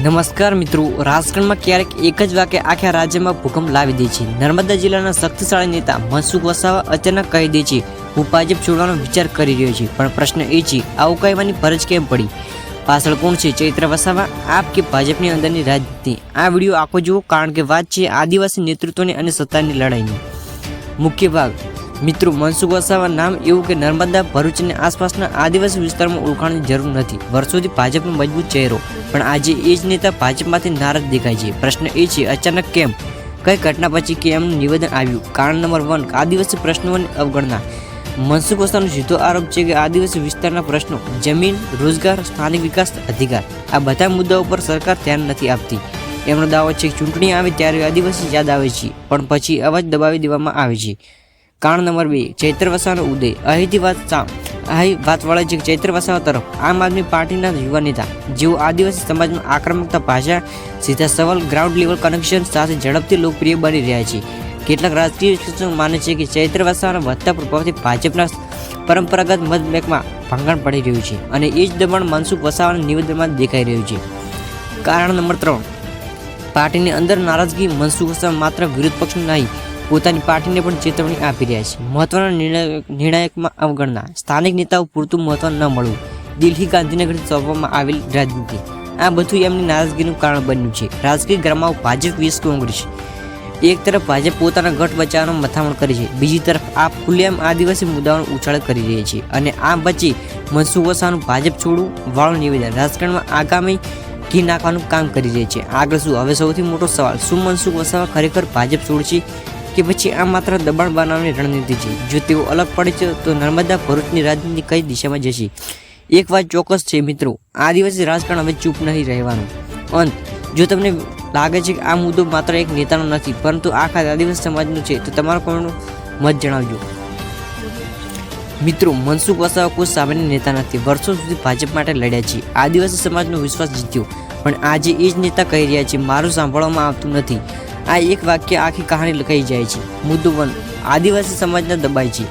નમસ્કાર મિત્રો, રાજકારણમાં ક્યારેક એક જ વાક્ય આખા રાજ્યમાં ભૂકંપ લાવી દે છે। નર્મદા જિલ્લાના શક્તિશાળી નેતા મનસુખ વસાવા અચાનક કહી દે છે, હું ભાજપ છોડવાનો વિચાર કરી રહ્યો છું। પણ પ્રશ્ન એ છે, આવું કહેવાની ફરજ કેમ પડી? પાછળ કોણ છે? ચૈત્ર વસાવા, આપ કે ભાજપની અંદરની રાજનીતિ? આ વિડીયો આખો જુઓ, કારણ કે વાત છે આદિવાસી નેતૃત્વની અને સત્તાની લડાઈની। મુખ્ય ભાગ મિત્રો, મનસુખ વસાવા નામ એવું કે નર્મદા, ભરૂચ અને આસપાસના આદિવાસી વિસ્તારમાં ઓળખાણની જરૂર નથી। વર્ષોથી ભાજપનો મજબૂત ચહેરો, પણ આજે એ જ નેતા ભાજપમાંથી નારાજ દેખાય છે। પ્રશ્ન એ છે, અચાનક કેમ? કઈ ઘટના પછી કે એમનું નિવેદન આવ્યું? કારણ નંબર 1, આદિવાસી પ્રશ્નોની અવગણના। મનસુખ વસાવાનો સીધો આરોપ છે કે આદિવાસી વિસ્તારના પ્રશ્નો, જમીન, રોજગાર, સ્થાનિક વિકાસ અધિકાર, આ બધા મુદ્દાઓ પર સરકાર ધ્યાન નથી આપતી। એમનો દાવો છે કે ચૂંટણી આવે ત્યારે આદિવાસી યાદ આવે છે, પણ પછી અવાજ દબાવી દેવામાં આવે છે। કારણ નંબર 2, ચૈત્ર વસાવાનો ઉદય। અહીં વાત વળે છે ચૈત્ર વસાવા તરફ। આમ આદમી પાર્ટીના યુવા નેતા, જેઓ આદિવાસી સમાજમાં આક્રમકતા, ભાષા, સીધા સવાલ, ગ્રાઉન્ડ લેવલ કનેક્શન સાથે ઝડપથી લોકપ્રિય બની રહ્યા છે। કેટલાક રાજકીય વિશ્લેષકો માને છે કે ચૈત્ર વસાવાના વધતા પ્રભાવથી ભાજપના પરંપરાગત મત બેંકમાં ભાંગણ પડી રહ્યું છે, અને એ જ દબાણ મનસુખ વસાવાના નિવેદનમાં દેખાઈ રહ્યું છે। કારણ નંબર 3, પાર્ટીની અંદર નારાજગી। મનસુખ વસાવા માત્ર વિરોધ પક્ષનું નહીં, પોતાની પાર્ટીને પણ ચેતવણી આપી રહ્યા છે। મહત્વના નિર્ણાયકમાં અવગણના, સ્થાનિક નેતાઓ પૂરતું મહત્વ ન મળવું, દિલ્હી, ગાંધીનગરથી સોંપવામાં આવેલી રાજનીતિ, આ બધું એમની નારાજગીનું કારણ બન્યું છે। રાજકીય ગરમાવો ભાજપ vs કોંગ્રેસ। એક તરફ ભાજપ પોતાના ગઢ બચાવવાનો મથામણ કરે છે, બીજી તરફ આપ ખુલ્લેઆમ આદિવાસી મુદ્દાઓનો ઉછાળ કરી રહ્યા છે, અને આ વચ્ચે મનસુખ વસાવાનું ભાજપ છોડવું વાળું નિવેદન રાજકારણમાં આગામી ઘી નાખવાનું કામ કરી રહી છે। આગળ શું? હવે સૌથી મોટો સવાલ, શું મનસુખ વસાવા ખરેખર ભાજપ છોડશે કે પછી આ માત્ર દબાણ બનાવવાની રણનીતિ છે? જો તેઓ અલગ પડે છે તો નર્મદા, ભરૂચની રાજનીતિ કઈ દિશામાં જશે? એક વાત ચોક્કસ છે મિત્રો, આદિવાસી રાજકારણ હવે ચૂપ નહીં રહેવાનું। અંત, જો તમને લાગે છે કે આ મુદ્દો માત્ર એક નેતાનો નથી, પરંતુ આખા આદિવાસી સમાજનો છે, તો તમારો કોઈનો મત જણાવજો। મિત્રો, મનસુખ વસાવા કોઈ સામાન્ય નેતા નથી। વર્ષો સુધી ભાજપ માટે લડ્યા છે, આદિવાસી સમાજનો વિશ્વાસ જીત્યો, પણ આજે એ જ નેતા કહી રહ્યા છે, મારું સાંભળવામાં આવતું નથી। આ એક વાક્ય આખી કહાની કહી જાય છે। મુદ્દો 1, આદિવાસી સમાજના દબાય છે।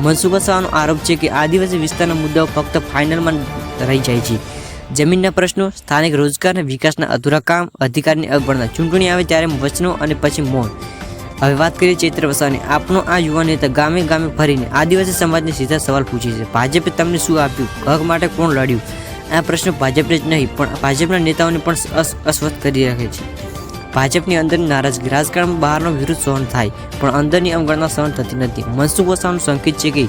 મનસુખ વસાવાનો આરોપ છે કે આદિવાસી વિસ્તારના મુદ્દાઓ ફક્ત ફાઇનલમાં રહી જાય છે। જમીનના પ્રશ્નો, સ્થાનિક રોજગાર અને વિકાસના અધૂરા કામ, અધિકારની અવગણના, ચૂંટણી આવે ત્યારે વચનો અને પછી મૌન। હવે વાત કરીએ ચૈત્ર વસાવાની। આપનો આ યુવા નેતા ગામે ગામે ફરીને આદિવાસી સમાજને સીધા સવાલ પૂછે છે, ભાજપે તમને શું આપ્યું? હક માટે કોણ લડ્યું? આ પ્રશ્ન ભાજપને જ નહીં, પણ ભાજપના નેતાઓને પણ અસ્વસ્થ કરી રાખે છે। ભાજપની અંદરની નારાજગી, રાજકારણમાં બહારનો વિરોધ સહન થાય, પણ અંદરની અવગણના સહન થતી નથી। મનસુખ વસાવાનું સંકેત છે કે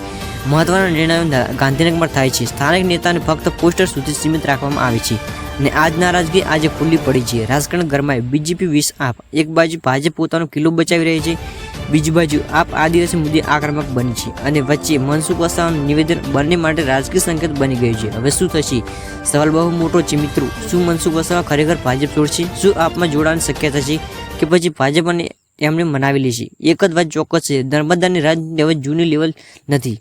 મહત્વના નિર્ણયો ગાંધીનગરમાં થાય છે, સ્થાનિક નેતાને ફક્ત પોસ્ટર સુધી સીમિત રાખવામાં આવે છે, અને આ જ નારાજગી આજે ખુલ્લી પડી છે। રાજકારણ ગરમાય, બીજેપી vs આપ। એક બાજુ ભાજપ પોતાનો કિલ્લો બચાવી રહી છે, બીજી બાજુ આપ આદિવાસી મુદ્દે આક્રમક બની છે, અને વચ્ચે મનસુખ વસાવાનું નિવેદન બંને માટે રાજકીય સંકેત બની ગયું છે। હવે શું થશે? સવાલ બહુ મોટો છે મિત્રો। શું મનસુખ વસાવા ખરેખર ભાજપ છોડશે? શું આપમાં જોડાવાની શક્યતા છે, કે પછી ભાજપ અને એમને મનાવી લેશે? એક જ વાત ચોક્કસ છે, નર્મદાની રાજનીતિ હવે જૂની લેવલ નથી।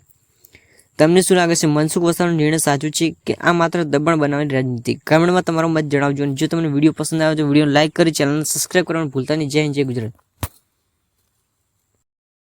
તમને શું લાગે છે, મનસુખ વસાવાનો નિર્ણય સાચો છે કે આ માત્ર દબાણ બનાવવાની રાજનીતિ? કમેન્ટમાં તમારો મત જણાવજો, અને જો તમને વિડીયો પસંદ આવે તો વિડીયો લાઇક કરી ચેનલને સબસ્ક્રાઇબ કરવાનું ભૂલતા નહીં। જય હિન્દ, જય ગુજરાત।